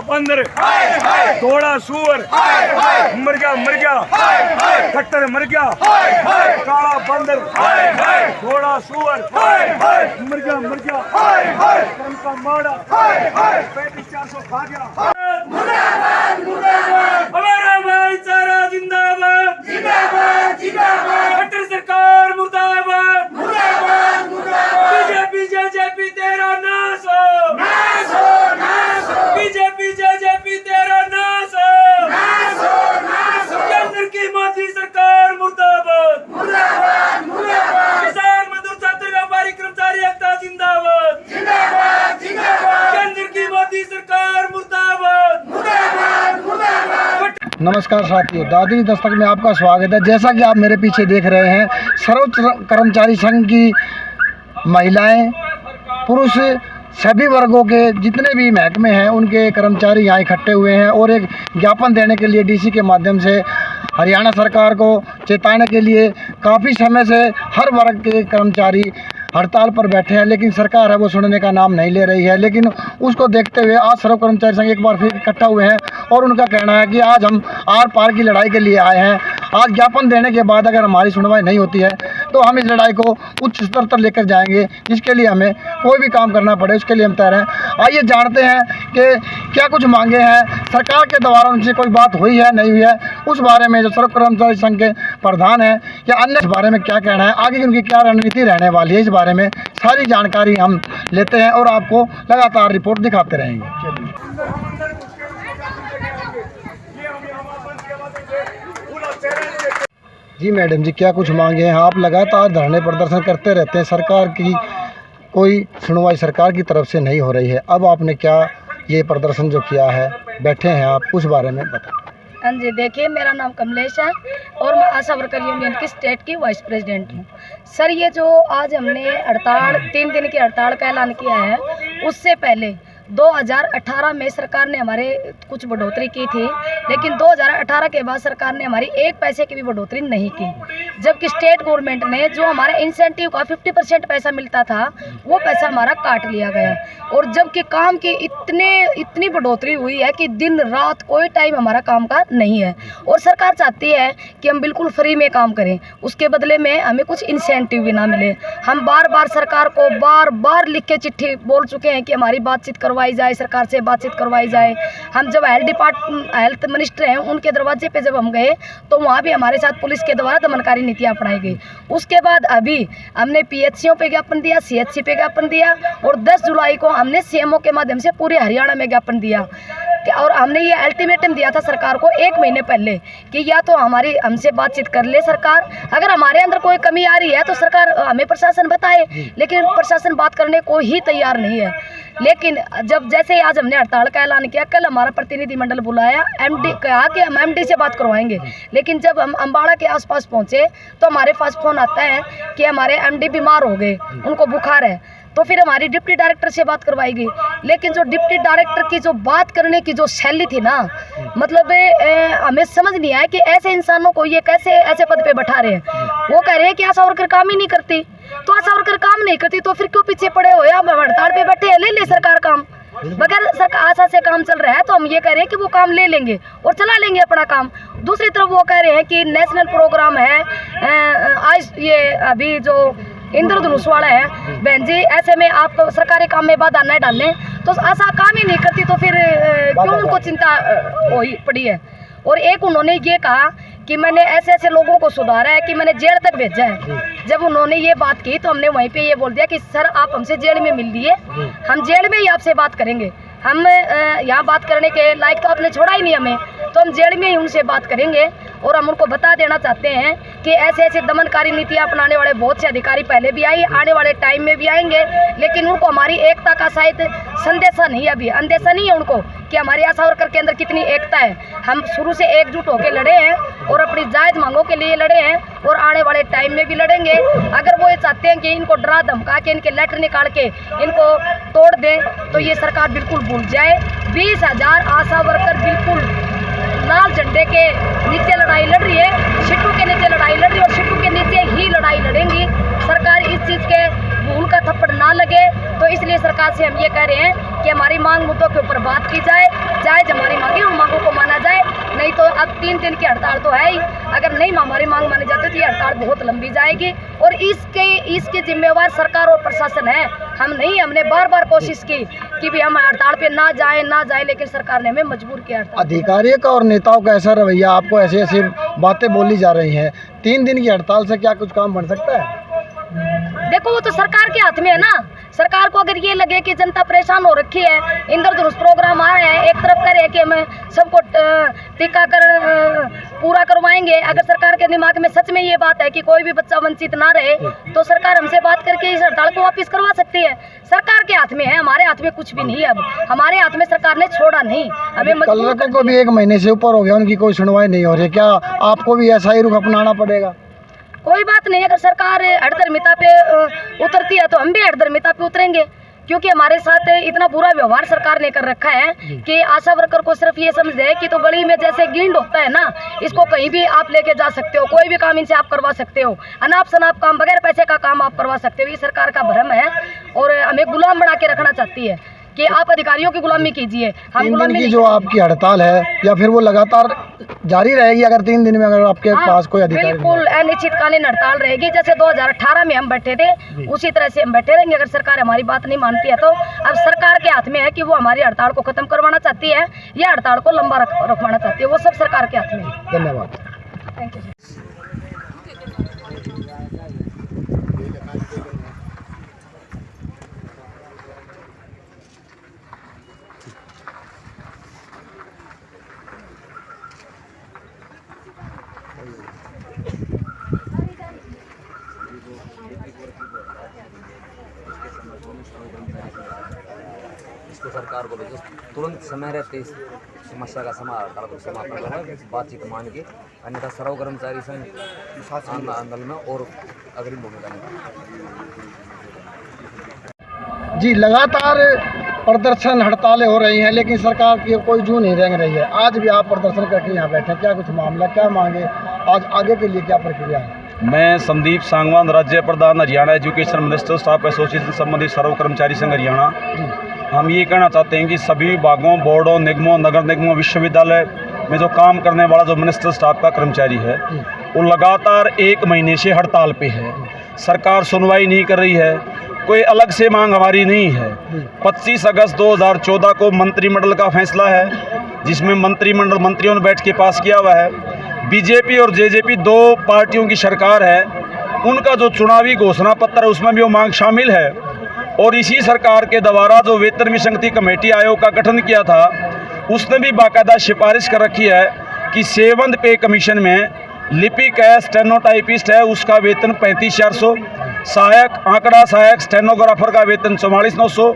बंदर, घोड़ा सुअर, मर गया, खट्टर मर गया, काला बंदर, घोड़ा सुअर, मर गया, कर्म का माड़ा, 35-400 खा गया। हमारा भाईचारा जिंदाबाद, खट्टर सरकार मुर्दाबाद, बीजेपी जेजेपी तेरा नाश हो, बीजेपी जेजेपी तेरा नाश हो, केंद्र की मोदी सरकार मुर्दाबाद, किसान मजदूर छात्र व्यापारी कर्मचारी एकता जिंदाबाद, केंद्र की मोदी सरकार मुर्दाबाद। नमस्कार साथियों, दादरी दस्तक में आपका स्वागत है। जैसा कि आप मेरे पीछे देख रहे हैं, सर्वोच्च कर्मचारी संघ की महिलाएं, पुरुष, सभी वर्गों के जितने भी महकमे हैं उनके कर्मचारी यहाँ इकट्ठे हुए हैं और एक ज्ञापन देने के लिए डीसी के माध्यम से हरियाणा सरकार को चेताने के लिए काफ़ी समय से हर वर्ग के कर्मचारी हड़ताल पर बैठे हैं, लेकिन सरकार है वो सुनने का नाम नहीं ले रही है। लेकिन उसको देखते हुए आज सर्व कर्मचारी संघ एक बार फिर इकट्ठा हुए हैं और उनका कहना है कि आज हम आर पार की लड़ाई के लिए आए हैं। आज ज्ञापन देने के बाद अगर हमारी सुनवाई नहीं होती है तो हम इस लड़ाई को उच्च स्तर तक लेकर जाएंगे, जिसके लिए हमें कोई भी काम करना पड़े उसके लिए हम तैयार हैं। आइए जानते हैं कि क्या कुछ मांगे हैं, सरकार के द्वारा उनसे कोई बात हुई है नहीं हुई है, उस बारे में जो सर्व कर्मचारी संघ के प्रधान हैं या अन्य इस बारे में क्या कहना है, आगे उनकी क्या रणनीति रहने वाली है, इस बारे में सारी जानकारी हम लेते हैं और आपको लगातार रिपोर्ट दिखाते रहेंगे। जी मैडम जी, क्या कुछ मांगे हैं? आप लगातार धरने प्रदर्शन करते रहते हैं, सरकार की कोई सुनवाई सरकार की तरफ से नहीं हो रही है, अब आपने क्या ये प्रदर्शन जो किया है, बैठे हैं आप, उस बारे में बताएं। हाँ जी, देखिए मेरा नाम कमलेश है और मैं आशा वर्कर यूनियन की स्टेट की वाइस प्रेसिडेंट हूँ। सर, ये जो आज हमने हड़ताल 3 दिन की हड़ताल का ऐलान किया है, उससे पहले 2018 में सरकार ने हमारे कुछ बढ़ोतरी की थी, लेकिन 2018 के बाद सरकार ने हमारी 1 पैसे की भी बढ़ोतरी नहीं की, जबकि स्टेट गवर्नमेंट ने जो हमारे इंसेंटिव का 50% पैसा मिलता था वो पैसा हमारा काट लिया गया। और जबकि काम की इतनी बढ़ोतरी हुई है कि दिन रात कोई टाइम हमारा काम का नहीं है, और सरकार चाहती है कि हम बिल्कुल फ्री में काम करें, उसके बदले में हमें कुछ इंसेंटिव भी ना मिले। हम बार सरकार को बार लिख के चिट्ठी बोल चुके हैं कि हमारी बातचीत करवाई जाए, सरकार से बातचीत करवाई जाए। हम जब हेल्थ मिनिस्टर हैं उनके दरवाजे पे जब हम गए तो वहाँ भी हमारे साथ पुलिस के द्वारा दमनकारी नीतियाँ अपनाई गई। उसके बाद अभी हमने PHCO पे ज्ञापन दिया, CHC पे ज्ञापन दिया और 10 जुलाई को हमने CMO के माध्यम से पूरे हरियाणा में ज्ञापन दिया। और हमने ये अल्टीमेटम दिया था सरकार को 1 महीने पहले कि या तो हमसे बातचीत कर ले सरकार, अगर हमारे अंदर कोई कमी आ रही है तो सरकार हमें प्रशासन बताए, लेकिन प्रशासन बात करने को ही तैयार नहीं है। लेकिन जब जैसे आज हमने हड़ताल का ऐलान किया, कल हमारा प्रतिनिधिमंडल बुलाया, MD कहा कि हम MD से बात करवाएंगे, लेकिन जब हम अम्बाड़ा के आसपास पहुंचे तो हमारे पास फोन आता है कि हमारे MD बीमार हो गए, उनको बुखार है। तो फिर हमारी डिप्टी डायरेक्टर से बात करवाई गई, लेकिन जो डिप्टी डायरेक्टर की जो बात करने की जो शैली थी ना, मतलब हमें समझ नहीं आया कि ऐसे इंसानों को ये कैसे ऐसे पद पे बैठा रहे हैं। वो कह रहे हैं कि आशा वर्कर काम ही नहीं करती, तो आशा वर्कर काम नहीं करती तो फिर क्यों पीछे पड़े हो, या हड़ताल पे बैठे हैं, ले सरकार काम, बगैर सरकार आशा से काम चल रहा है तो हम ये कह रहे हैं कि वो काम ले लेंगे और चला लेंगे अपना काम। दूसरी तरफ वो कह रहे हैं कि नेशनल प्रोग्राम है, आज ये अभी जो इंद्रधनुष वाला है, बहन जी ऐसे में आप सरकारी काम में बाधा न डालें, तो आशा काम ही नहीं करती तो फिर क्यों उनको चिंता हुई पड़ी है। और एक उन्होंने ये कहा कि मैंने ऐसे लोगों को सुधारा है कि मैंने जेल तक भेजा है। जब उन्होंने ये बात की तो हमने वहीं पे ये बोल दिया कि सर आप हमसे जेल में मिल लिए, हम जेल में ही आपसे बात करेंगे, हम यहाँ बात करने के लायक तो आपने छोड़ा ही नहीं हमें, तो हम जेल में ही उनसे बात करेंगे। और हम उनको बता देना चाहते हैं कि ऐसे दमनकारी नीतियाँ अपनाने वाले बहुत से अधिकारी पहले भी आई, आने वाले टाइम में भी आएंगे, लेकिन उनको हमारी एकता का शायद संदेशा नहीं है, अभी अंदेशा नहीं है उनको कि हमारी आशा वर्कर के अंदर कितनी एकता है। हम शुरू से एकजुट होकर लड़े हैं और अपनी जायज़ मांगों के लिए लड़े हैं और आने वाले टाइम में भी लड़ेंगे। अगर वो ये चाहते हैं कि इनको डरा धमका के इनके लेटर निकाल के इनको तोड़ दें तो ये सरकार बिल्कुल भूल जाए। 20,000 आशा वर्कर बिल्कुल लाल झंडे के नीचे लड़ाई लड़ रही है, शिट्टू के नीचे लड़ाई लड़ रही है और शिट्टू के नीचे ही लड़ाई लड़ेंगी। सरकार इस चीज़ के भूल का थप्पड़ ना लगे, तो इसलिए सरकार से हम ये कह रहे हैं कि हमारी मांग मुद्दों के ऊपर बात की जाए, चाहे तो अब 3 दिन की हड़ताल तो है ही, अगर नहीं हमारी मांग मानी जाती तो ये हड़ताल बहुत लंबी जाएगी और इसके जिम्मेवार सरकार और प्रशासन है। हमने बार बार कोशिश की कि भी हम हड़ताल पे ना जाए, लेकिन सरकार ने हमें मजबूर किया। अधिकारियों का और नेताओं का ऐसा रवैया, आपको ऐसे ऐसे बातें बोली जा रही हैं, 3 दिन की हड़ताल से क्या कुछ काम बन सकता है? देखो वो तो सरकार के हाथ में है ना। सरकार को अगर ये लगे कि जनता परेशान हो रखी है, इंद्रधनुष प्रोग्राम आ रहे हैं, एक तरफ करे कि हम सबको टीकाकरण पूरा करवाएंगे, अगर सरकार के दिमाग में सच में ये बात है कि कोई भी बच्चा वंचित ना रहे तो सरकार हमसे बात करके इस हड़ताल को वापस करवा सकती है। सरकार के हाथ में है, हमारे हाथ में कुछ भी नहीं है। अब हमारे हाथ में सरकार ने छोड़ा नहीं, हमें कलरकों को भी 1 महीने से ऊपर हो गया, उनकी कोई सुनवाई नहीं हो रही, क्या आपको भी ऐसा ही रुख अपनाना पड़ेगा? कोई बात नहीं, अगर सरकार हठधर्मिता पे उतरती है तो हम भी हठधर्मिता पे उतरेंगे, क्योंकि हमारे साथ इतना बुरा व्यवहार सरकार ने कर रखा है कि आशा वर्कर को सिर्फ ये समझे कि तो गली में जैसे गिंड होता है ना, इसको कहीं भी आप लेके जा सकते हो, कोई भी काम इनसे आप करवा सकते हो, अनाप शनाप काम बगैर पैसे का काम आप करवा सकते हो। ये सरकार का भ्रम है और हमें गुलाम बना के रखना चाहती है कि आप अधिकारियों की गुलामी कीजिए। हम 3 दिन की जो आपकी हड़ताल है या फिर वो लगातार जारी रहेगी अगर 3 दिन में अगर आपके पास कोई अधिकारी? बिल्कुल अनिश्चितकालीन हड़ताल रहेगी, जैसे 2018 में हम बैठे थे उसी तरह से हम बैठे रहेंगे। अगर सरकार हमारी बात नहीं मानती है तो अब सरकार के हाथ में है कि वो हमारी हड़ताल को खत्म करवाना चाहती है या हड़ताल को लंबा रखवाना चाहती है, वो सब सरकार के हाथ में है। धन्यवाद। Thank you. इसको सरकार को तुरंत समय रहते इस समस्या का समापन करना, बातचीत मान के, अन्यथा सर्व कर्मचारी संघ आंदोलन में और अग्रिम भूमिका निभाएंगे। जी, लगातार प्रदर्शन हड़तालें हो रही हैं लेकिन सरकार की कोई जू नहीं रेंग रही है। आज भी आप प्रदर्शन करके यहाँ बैठे, क्या कुछ मामला, क्या मांगे, आज आगे के लिए क्या प्रक्रिया है? मैं संदीप सांगवान, राज्य प्रधान Haryana education minister staff association संबंधित सर्व कर्मचारी संघ हरियाणा। हम ये कहना चाहते हैं कि सभी विभागों, बोर्डों, निगमों, नगर निगमों, विश्वविद्यालय में जो काम करने वाला जो मिनिस्टर स्टाफ का कर्मचारी है वो लगातार 1 महीने से हड़ताल पे है। सरकार सुनवाई नहीं कर रही है, कोई अलग से मांग हमारी नहीं है। 25 अगस्त 2014 को मंत्रिमंडल का फैसला है जिसमें मंत्रियों ने बैठ के पास किया हुआ है। बीजेपी और जेजेपी 2 पार्टियों की सरकार है, उनका जो चुनावी घोषणा पत्र है उसमें भी वो मांग शामिल है। और इसी सरकार के द्वारा जो वेतन विसंगति कमेटी आयोग का गठन किया था उसने भी बाकायदा सिफारिश कर रखी है कि सेवंत पे कमीशन में लिपिक है, स्टेनोटाइपिस्ट है, उसका वेतन 35,400, सहायक आंकड़ा सहायक स्टेनोग्राफर का वेतन 44,900,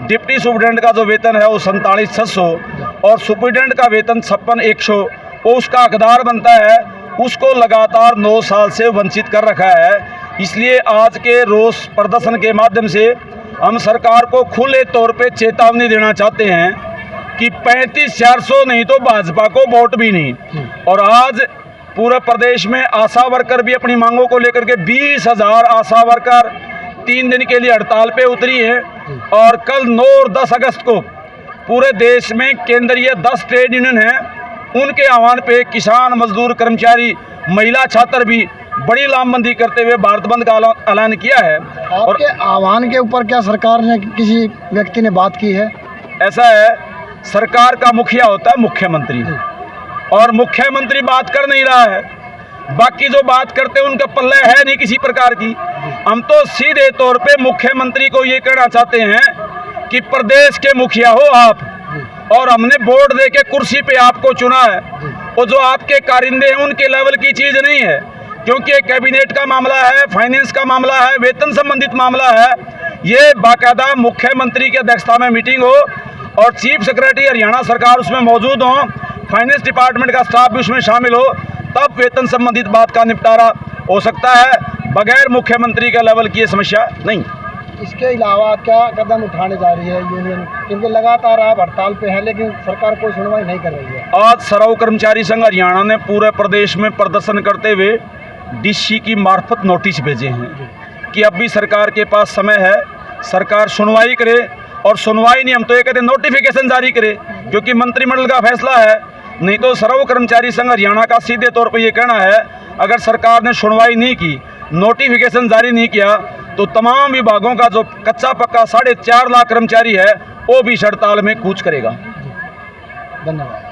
डिप्टी सुप्रिटेंडेंट का जो वेतन है वो 47,600 और सुप्रिटेंडेंट का वेतन 56,100 वो उसका हकदार बनता है। उसको लगातार 9 साल से वंचित कर रखा है। इसलिए आज के रोष प्रदर्शन के माध्यम से हम सरकार को खुले तौर पे चेतावनी देना चाहते हैं कि 35,400 नहीं तो भाजपा को वोट भी नहीं। और आज पूरे प्रदेश में आशा वर्कर भी अपनी मांगों को लेकर के 20,000 आशा वर्कर 3 दिन के लिए हड़ताल पे उतरी है। और कल 9 और 10 अगस्त को पूरे देश में केंद्रीय 10 ट्रेड यूनियन हैं, उनके आह्वान पे किसान, मजदूर, कर्मचारी, महिला, छात्र भी बड़ी लामबंदी करते हुए भारत बंद का ऐलान किया है। आपके आह्वान के ऊपर क्या सरकार ने, किसी व्यक्ति ने बात की है? ऐसा है, सरकार का मुखिया होता है मुख्यमंत्री और मुख्यमंत्री बात कर नहीं रहा है, बाकी जो बात करते हैं उनका पल्ले है नहीं किसी प्रकार की। हम तो सीधे तौर पे मुख्यमंत्री को ये कहना चाहते हैं कि प्रदेश के मुखिया हो आप और हमने वोट दे के कुर्सी पे आपको चुना है और जो आपके कारिंदे हैं उनके लेवल की चीज़ नहीं है, क्योंकि ये कैबिनेट का मामला है, फाइनेंस का मामला है, वेतन संबंधित मामला है। ये बाकायदा मुख्यमंत्री की अध्यक्षता में मीटिंग हो और चीफ सेक्रेटरी हरियाणा सरकार उसमें मौजूद हो, फाइनेंस डिपार्टमेंट का स्टाफ भी उसमें शामिल हो, तब वेतन संबंधित बात का निपटारा हो सकता है। बगैर मुख्यमंत्री के लेवल की ये समस्या नहीं। इसके अलावा क्या कदम उठाने जा रही है यूनियन, क्योंकि लगातार आप हड़ताल पे हैं लेकिन सरकार कोई सुनवाई नहीं कर रही है? आज सर्व कर्मचारी संघ हरियाणा ने पूरे प्रदेश में प्रदर्शन करते हुए डीसी की मार्फत नोटिस भेजे हैं कि अब भी सरकार के पास समय है, सरकार सुनवाई करे। और सुनवाई नहीं, हम तो ये कहते हैं नोटिफिकेशन जारी करे, क्योंकि मंत्रिमंडल का फैसला है नहीं तो सर्व कर्मचारी संघ हरियाणा का सीधे तौर पर ये कहना है, अगर सरकार ने सुनवाई नहीं की, नोटिफिकेशन जारी नहीं किया, तो तमाम विभागों का जो कच्चा पक्का 4.5 लाख कर्मचारी है वो भी इस हड़ताल में कूच करेगा। धन्यवाद।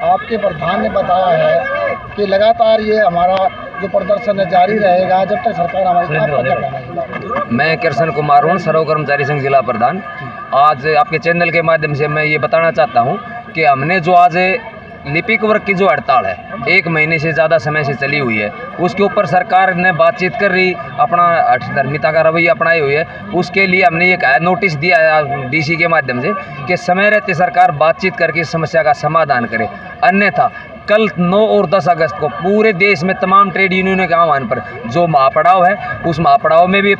आपके प्रधान ने बताया है कि लगातार ये हमारा जो प्रदर्शन है जारी रहेगा जब तक सरकार हमारी आपका क्या कहना है? मैं कृष्ण कुमार हूँ, सर्व कर्मचारी संघ जिला प्रधान। आज आपके चैनल के माध्यम से मैं ये बताना चाहता हूँ कि हमने जो आज लिपिक वर्ग की जो हड़ताल है 1 महीने से ज़्यादा समय से चली हुई है, उसके ऊपर सरकार ने बातचीत कर रही, अपना हठधर्मिता का रवैया अपनाई हुई है। उसके लिए हमने ये कहा, नोटिस दिया है डीसी के माध्यम से कि समय रहते सरकार बातचीत करके इस समस्या का समाधान करे, अन्यथा कल 9 और 10 अगस्त को पूरे देश में तमाम ट्रेड यूनियनों के आह्वान पर जो महापड़ाव है, उस महापड़ाव में भी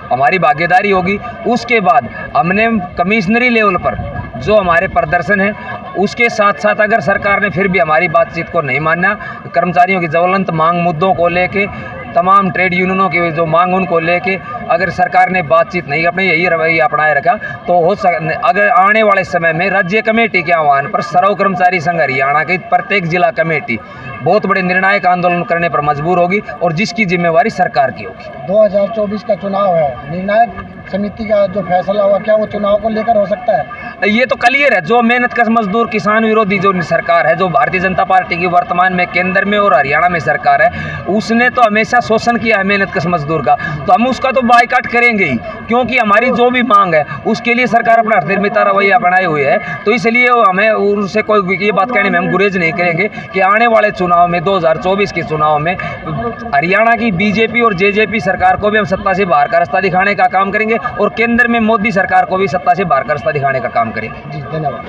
हमारी भागीदारी होगी। उसके बाद हमने कमिश्नरी लेवल पर जो हमारे प्रदर्शन है, उसके साथ साथ अगर सरकार ने फिर भी हमारी बातचीत को नहीं माना, कर्मचारियों की ज्वलंत मांग मुद्दों को लेके, तमाम ट्रेड यूनियनों की जो मांग उनको लेके अगर सरकार ने बातचीत नहीं अपने यही रवैया अपनाए रखा, तो हो अगर आने वाले समय में राज्य कमेटी के आह्वान पर सर्व कर्मचारी संघ हरियाणा की प्रत्येक जिला कमेटी बहुत बड़े निर्णायक आंदोलन करने पर मजबूर होगी और जिसकी जिम्मेवारी सरकार की होगी। 2024 का चुनाव है, निर्णायक समिति का जो फैसला हुआ, क्या वो चुनाव को लेकर हो सकता है? ये तो क्लियर है, जो मेहनतकश मजदूर किसान विरोधी जो सरकार है, जो भारतीय जनता पार्टी की वर्तमान में केंद्र में और हरियाणा में सरकार है, उसने तो हमेशा शोषण किया है मेहनतकश मजदूर का, तो हम उसका तो बाइकाट करेंगे ही, क्योंकि हमारी जो भी मांग है उसके लिए सरकार अपना हठधर्मिता रवैया बनाए हुए है। तो इसलिए हमें उनसे कोई ये बात कहने में हम गुरेज नहीं करेंगे कि आने वाले चुनाव में 2024 के चुनाव में हरियाणा की बीजेपी और जेजेपी सरकार को भी हम सत्ता से बाहर का रास्ता दिखाने का काम करेंगे और केंद्र में मोदी सरकार को भी सत्ता से बाहर का रास्ता दिखाने का काम करेंगे। जी, धन्यवाद।